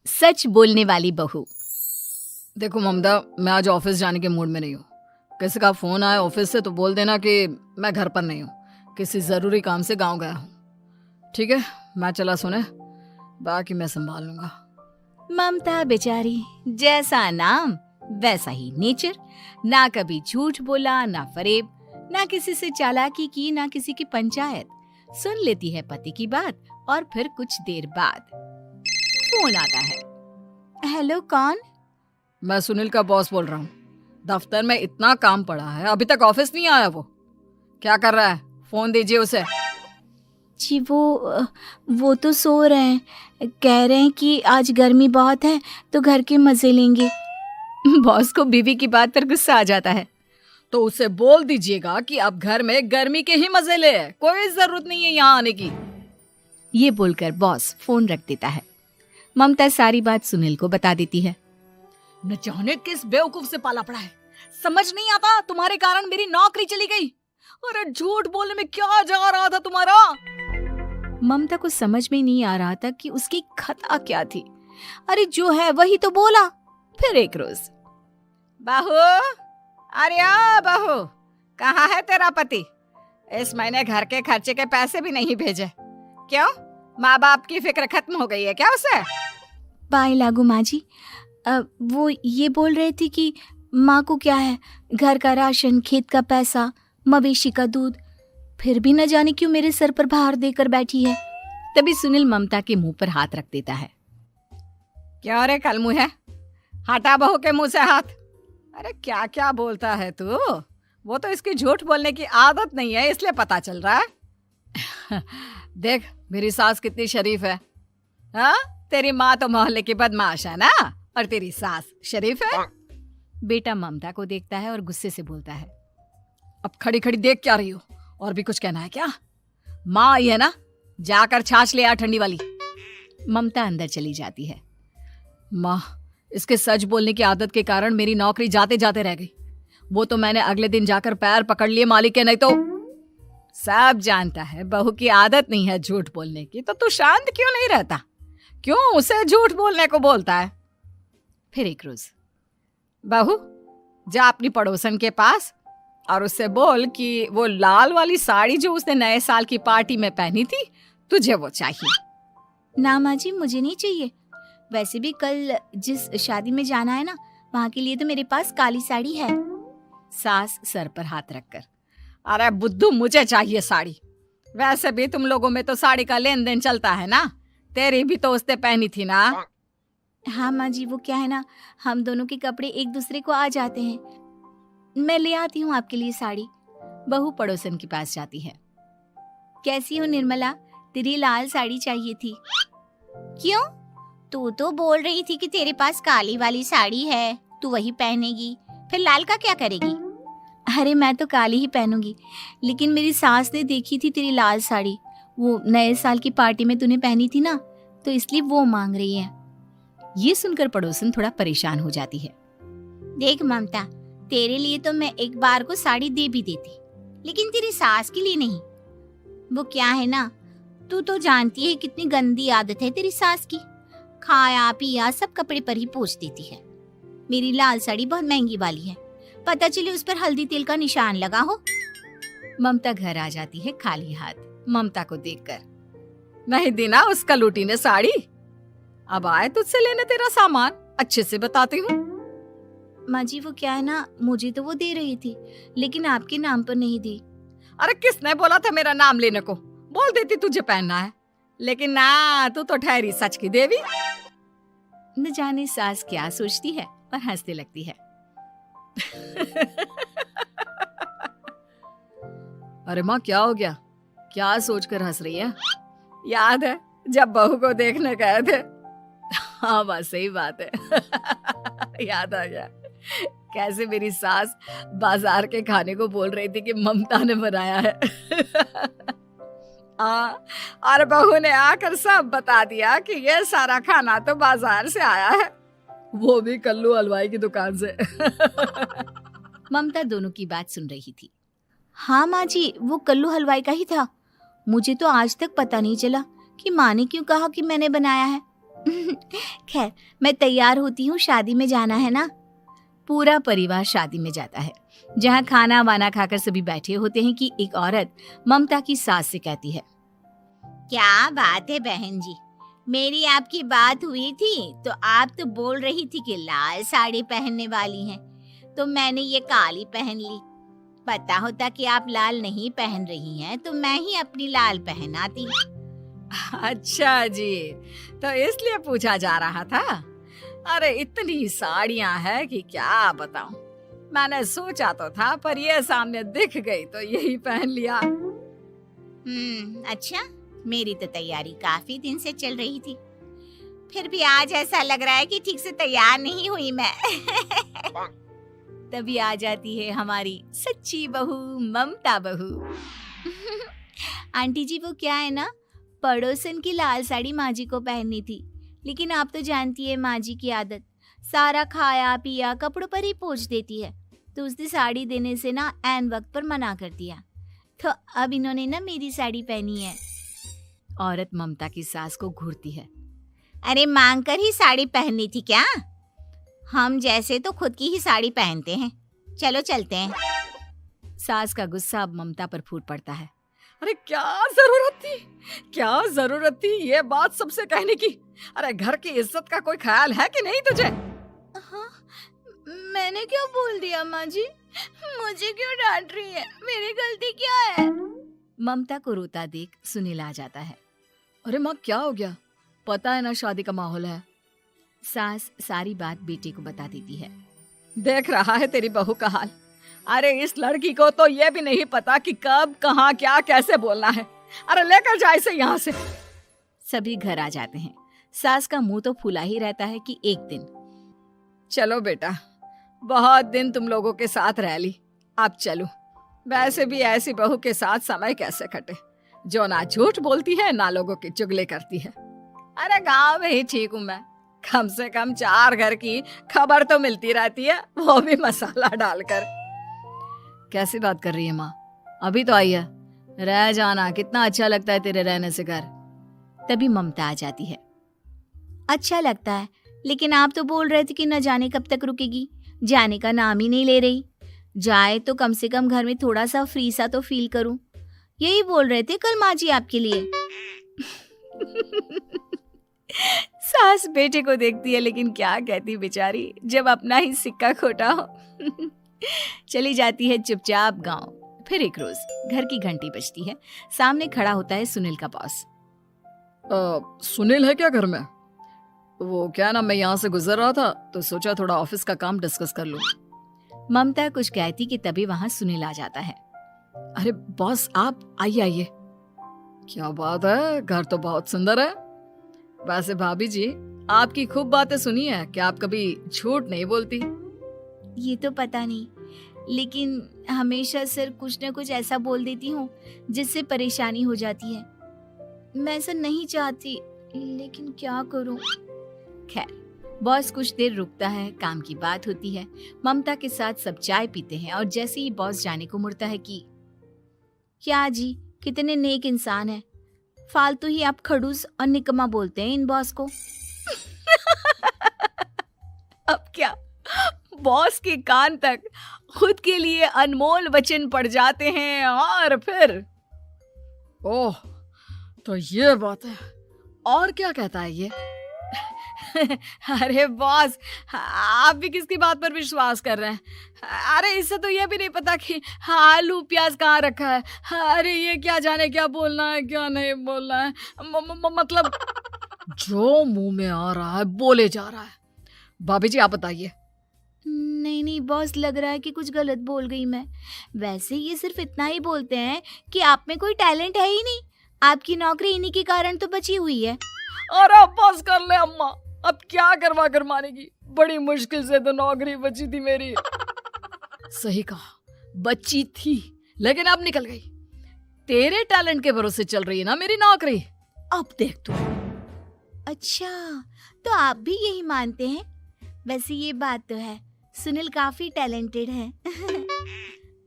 सच बोलने वाली बहू। देखो ममता, मैं आज ऑफिस जाने के मूड में नहीं हूँ। किसी का फोन आया ऑफिस से तो बोल देना कि मैं घर पर नहीं हूँ, किसी जरूरी काम से गांव गया हूँ। ठीक है, मैं चला सोने, बाकी मैं संभाल लूंगा। ममता बेचारी, जैसा नाम वैसा ही नेचर। ना कभी झूठ बोला, ना फरेब, ना किसी से चालाकी की, ना किसी की पंचायत। सुन लेती है पति की बात और फिर कुछ देर बाद फोन आता है। हेलो, कौन? मैं सुनील का बॉस बोल रहा हूँ। दफ्तर में इतना काम पड़ा है, अभी तक ऑफिस नहीं आया। वो क्या कर रहा है? फोन दीजिए उसे। जी वो तो सो रहे हैं। कह रहे हैं कि आज गर्मी बहुत है तो घर के मजे लेंगे। बॉस को बीवी की बात पर गुस्सा आ जाता है। तो उसे बोल दीजिएगा कि अब घर में गर्मी के ही मजे ले, कोई जरूरत नहीं है यहाँ आने की। ये बोलकर बॉस फोन रख देता है। ममता सारी बात सुनील को बता देती है। न जाने किस बेवकूफ से पाला पड़ा है, समझ नहीं आता। तुम्हारे कारण मेरी नौकरी चली गई। अरे झूठ बोलने में क्या जा रहा था तुम्हारा? ममता को समझ में नहीं आ रहा था कि उसकी खता क्या थी। अरे जो है वही तो बोला। फिर एक रोज, बहू, अरे आ बहू, कहाँ है तेरा पति? इस महीने घर के खर्चे के पैसे भी नहीं भेजे। क्यों, माँ बाप की फिक्र खत्म हो गई है क्या उसे? बाय लागू माँ जी। वो ये बोल रहे थे कि माँ को क्या है, घर का राशन, खेत का पैसा, मवेशी का दूध, फिर भी न जाने क्यों मेरे सर पर भार देकर बैठी है। तभी सुनील ममता के मुंह पर हाथ रख देता है। क्यों रे कलमुँह है, हटा बहू के मुंह से हाथ। अरे क्या क्या बोलता है तू? वो तो इसकी झूठ बोलने की आदत नहीं है, इसलिए पता चल रहा है। देख मेरी सास कितनी शरीफ है। हाँ, तेरी माँ तो मोहल्ले की बदमाश है ना, और तेरी सास शरीफ है। बेटा ममता को देखता है और गुस्से से बोलता है। अब खड़ी खड़ी देख क्या रही हो? और भी कुछ कहना है क्या? माँ आई है ना, जाकर छाछ ले आ ठंडी वाली। ममता अंदर चली जाती है। माँ, इसके सच बोलने की आदत के कारण मेरी नौकरी जाते जाते रह गई। वो तो मैंने अगले दिन जाकर पैर पकड़ लिए मालिक के, नहीं तो। सब जानता है बहू की आदत नहीं है झूठ बोलने की, तो तू शांत क्यों नहीं रहता? क्यों उसे झूठ बोलने को बोलता है? फिर एक रोज, बहू, जा अपनी पड़ोसन के पास और उससे बोल कि वो लाल वाली साड़ी जो उसने नए साल की पार्टी में पहनी थी, तुझे वो चाहिए। ना माँ जी, मुझे नहीं चाहिए। वैसे भी कल जिस शादी में जाना है ना, वहाँ के लिए तो मेरे पास काली साड़ी है। सास सर पर हाथ रखकर, अरे बुद्धू, मुझे चाहिए साड़ी। वैसे भी तुम लोगों में तो साड़ी का लेन देन चलता है ना, तेरी भी तो उसने पहनी थी ना। हाँ माँ जी, वो क्या है ना, हम दोनों के कपड़े एक दूसरे को आ जाते हैं। मैं ले आती हूँ आपके लिए साड़ी। बहू पड़ोसन के पास जाती है। कैसी हो निर्मला, तेरी लाल साड़ी चाहिए थी। क्यों? तू तो बोल रही थी कि तेरे पास काली वाली साड़ी है, तू वही पहनेगी, फिर लाल का क्या करेगी? अरे मैं तो काली ही पहनूंगी, लेकिन मेरी सास ने देखी थी तेरी लाल साड़ी, वो नए साल की पार्टी में तूने पहनी थी ना, तो इसलिए वो मांग रही है। ये सुनकर पड़ोसन थोड़ा परेशान हो जाती है। देख ममता, तेरे लिए तो मैं एक बार को साड़ी दे भी देती, लेकिन तेरी सास के लिए नहीं। वो क्या है ना, तू तो जानती है कितनी गंदी आदत है तेरी सास की। खाया पिया सब कपड़े पर ही पोंछ देती है। मेरी लाल साड़ी बहुत महंगी वाली है, पता चले उस पर हल्दी तेल का निशान लगा हो। ममता घर आ जाती है खाली हाथ। ममता को देखकर, नहीं देना उसका लूटी ने साड़ी। अब आए तुझसे लेने तेरा सामान, अच्छे से बताती हूँ। माँ जी वो क्या है ना, मुझे तो वो दे रही थी, लेकिन आपके नाम पर नहीं दी। अरे किसने बोला था मेरा नाम लेने को? बोल देती तुझे पहनना है, लेकिन ना, तू तो ठहरी सच की देवी। न जाने सास क्या सोचती है और हंसने लगती है। अरे माँ, क्या हो गया? क्या सोचकर हंस रही है? याद है जब बहू को देखने गए थे? हाँ माँ, सही बात है। याद आ गया कैसे मेरी सास बाजार के खाने को बोल रही थी कि ममता ने बनाया है। और बहू ने आकर सब बता दिया कि ये सारा खाना तो बाजार से आया है, वो भी कल्लू हलवाई की दुकान से। ममता दोनों की बात सुन रही थी। हाँ माँ जी, वो कल्लू हलवाई का ही था। मुझे तो आज तक पता नहीं चला कि माँ ने क्यों कहा कि मैंने बनाया है। खैर, मैं तैयार होती हूँ, शादी में जाना है ना। पूरा परिवार शादी में जाता है, जहाँ खाना वाना खाकर सभी बैठे होते हैं कि एक औरत ममता की सास से कहती है, क्या बात है बहन जी, मेरी आपकी बात हुई थी तो आप तो बोल रही थी कि लाल साड़ी पहनने वाली हैं, तो मैंने ये काली पहन ली। पता होता कि आप लाल नहीं पहन रही हैं तो मैं ही अपनी लाल पहन आती। अच्छा जी, तो इसलिए पूछा जा रहा था। अरे इतनी साड़ियां हैं कि क्या बताऊं। मैंने सोचा तो था, पर ये सामने दिख गई तो यही पहन लिया। अच्छा, मेरी तो तैयारी काफी दिन से चल रही थी, फिर भी आज ऐसा लग रहा है कि ठीक से तैयार नहीं हुई मैं। तभी आ जाती है हमारी सच्ची बहू, ममता बहू। आंटी जी, वो क्या है ना, पड़ोसन की लाल साड़ी माँ जी को पहननी थी, लेकिन आप तो जानती है माँ जी की आदत, सारा खाया पिया कपड़ों पर ही पोंछ देती है, तो उसने साड़ी देने से ना ऐन वक्त पर मना कर दिया, तो अब इन्होंने ना मेरी साड़ी पहनी है। औरत ममता की सास को घूरती है, अरे मांग कर ही साड़ी पहननी थी क्या? हम जैसे तो खुद की ही साड़ी पहनते हैं, चलो चलते हैं। सास का गुस्सा अब ममता पर फूट पड़ता है। अरे क्या जरूरत थी ये बात सबसे कहने की? अरे घर की इज्जत का कोई ख्याल है कि नहीं तुझे? हाँ, मैंने क्या बोल दिया माँ जी? मुझे क्यों डांट रही है? मेरी गलती क्या है? ममता को रोता देख सुनील आ जाता है। अरे माँ, क्या हो गया? पता है ना शादी का माहौल है। सास सारी बात बेटे को बता देती है। देख रहा है तेरी बहू का हाल। अरे इस लड़की को तो ये भी नहीं पता कि कब कहाँ क्या कैसे बोलना है। अरे लेकर जा इसे यहाँ से। सभी घर आ जाते हैं। सास का मुंह तो फूला ही रहता है कि एक दिन। चलो बेटा, बहुत दिन तुम लोगों के साथ रह ली, अब चलो। वैसे भी ऐसी बहू के साथ समय कैसे कटे, जो ना झूठ बोलती है ना लोगों की चुगली करती है। अरे गांव में ही ठीक हूँ मैं, कम से कम 4 घर की खबर तो मिलती रहती है, वो भी मसाला डालकर। कैसी बात कर रही है माँ? अभी तो आई है, रह जाना, कितना अच्छा लगता है तेरे रहने से घर। तभी ममता आ जाती है। अच्छा लगता है, लेकिन आप तो बोल रहे थे कि न जाने कब तक रुकेगी, जाने का नाम ही नहीं ले रही। जाए तो कम से कम घर में थोड़ा सा फ्री सा तो फील करूं, यही बोल रहे थे कल माँ जी आपके लिए। सास बेटे को देखती है, लेकिन क्या कहती बेचारी, जब अपना ही सिक्का खोटा हो। चली जाती है चुपचाप गांव। फिर एक रोज घर की घंटी बजती है। सामने खड़ा होता है सुनील का बॉस। सुनील है क्या घर में? वो क्या ना, मैं यहाँ से गुजर रहा था तो सोचा थोड़ा ऑफिस का काम डिस्कस कर लूं। ममता कुछ कहती कि तभी वहां सुनील आ जाता है। अरे बॉस, आप आइए आइए। क्या बात है, घर तो बहुत सुंदर है। वैसे भाभी जी, आपकी खूब बातें सुनी है कि आप कभी झूठ नहीं बोलती। ये तो पता नहीं, लेकिन हमेशा सिर्फ कुछ न कुछ ऐसा बोल देती हूँ जिससे परेशानी हो जाती है। मैं ऐसा नहीं चाहती, लेकिन क्या करूँ। खैर, बॉस कुछ देर रुकता है, काम की बात होती है। ममता के साथ सब चाय पीते हैं और जैसे ही बॉस जाने को मुड़ता है कि क्या जी, कितने नेक इंसान है, फालतू ही आप खड़ूस और निकम्मा बोलते हैं इन बॉस को। अब क्या, बॉस के कान तक खुद के लिए अनमोल वचन पड़ जाते हैं। और फिर ओह, तो ये बात है। और क्या कहता है ये? अरे बॉस, आप भी किसकी बात पर विश्वास कर रहे हैं? अरे इससे तो ये भी नहीं पता कि आलू प्याज कहाँ रखा है। अरे ये क्या जाने क्या बोलना है क्या नहीं बोलना है। मतलब जो मुंह में आ रहा है बोले जा रहा है। भाभी जी, आप बताइए। नहीं बॉस, लग रहा है कि कुछ गलत बोल गई मैं। वैसे ये सिर्फ इतना ही बोलते हैं कि आप में कोई टैलेंट है ही नहीं, आपकी नौकरी इन्हीं के कारण तो बची हुई है। अरे बस कर ले अम्मा, अब क्या करवा कर मानेगी, बड़ी मुश्किल से तो नौकरी बची थी मेरी। सही कहा, बची थी, लेकिन अब निकल गई। तेरे टैलेंट के भरोसे चल रही है ना मेरी नौकरी, अब देख तू। अच्छा, तो आप भी यही मानते हैं? वैसे ये बात तो है, सुनील काफी टैलेंटेड है।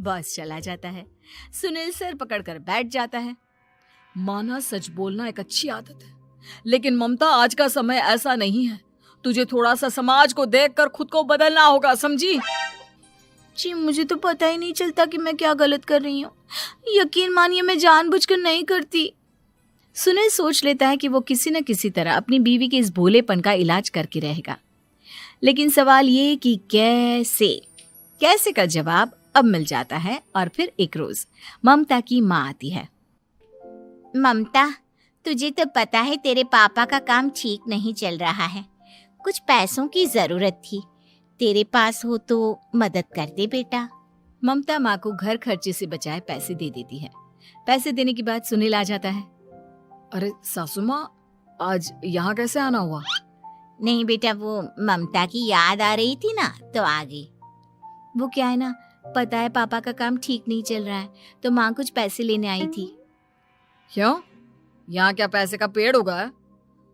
बॉस चला जाता है। सुनील सर पकड़कर बैठ जाता है। माना सच बोलना एक अच्छी आदत है, लेकिन ममता, आज का समय ऐसा नहीं है। तुझे थोड़ा सा समाज को देखकर खुद को बदलना होगा, समझी? जी मुझे तो पता ही नहीं चलता कि मैं क्या गलत कर रही हूँ। यकीन मानिए मैं जानबूझकर नहीं करती। सुनील सोच लेता है कि वो किसी न किसी तरह अपनी बीवी के इस भोलेपन का इलाज करके रहेगा, लेकिन सवाल ये कि कैसे का जवाब अब मिल जाता है। और फिर एक रोज ममता की माँ आती है। ममता, तुझे तो पता है तेरे पापा का काम ठीक नहीं चल रहा है, कुछ पैसों की जरूरत थी, तेरे पास हो तो मदद कर दे बेटा। ममता माँ को घर खर्चे से बचाए पैसे दे देती है। पैसे देने के बाद सुनील आ जाता है। अरे सासू माँ, आज यहाँ कैसे आना हुआ? नहीं बेटा, वो ममता की याद आ रही थी ना तो आ गई। वो क्या है ना, पता है पापा का काम ठीक नहीं चल रहा है तो माँ कुछ पैसे लेने आई थी। क्यों? यहाँ क्या पैसे का पेड़ उगा है?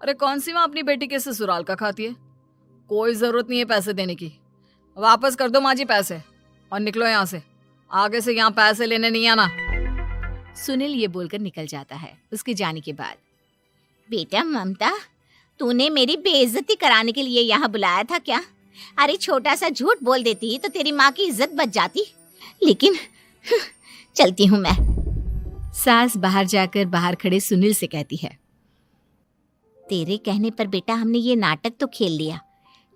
अरे कौन सी माँ अपनी बेटी के ससुराल का खाती है? कोई जरूरत नहीं है पैसे देने की। वापस कर दो माँ जी पैसे और निकलो यहाँ से। आगे से यहाँ पैसे लेने नहीं आना। सुनील ये बोलकर निकल जाता है। उसके जाने के बाद, बेटा ममता, तूने मेरी बेइज्जती कराने के लिए यहाँ बुलाया था क्या? अरे छोटा सा झूठ बोल देती तो तेरी माँ की इज्जत बच जाती, लेकिन चलती हूँ मैं। सास बाहर जाकर बाहर खड़े सुनील से कहती है, तेरे कहने पर बेटा हमने ये नाटक तो खेल लिया,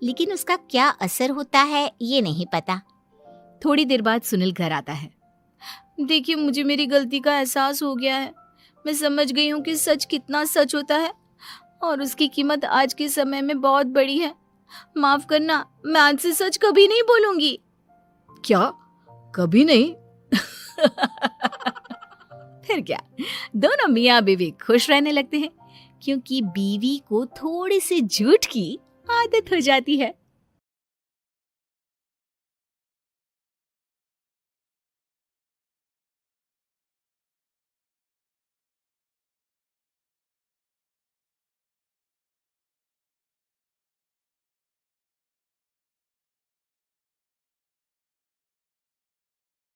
लेकिन उसका क्या असर होता है ये नहीं पता। थोड़ी देर बाद सुनील घर आता है। देखिए, मुझे मेरी गलती का एहसास हो गया है। मैं समझ गई हूँ कि सच कितना सच होता है और उसकी कीमत आज के समय में बहुत बड़ी है। माफ करना, मैं आज से सच कभी नहीं बोलूंगी। क्या? कभी नहीं? फिर क्या, दोनों मियाँ बीवी खुश रहने लगते हैं, क्योंकि बीवी को थोड़ी सी झूठ की आदत हो जाती है।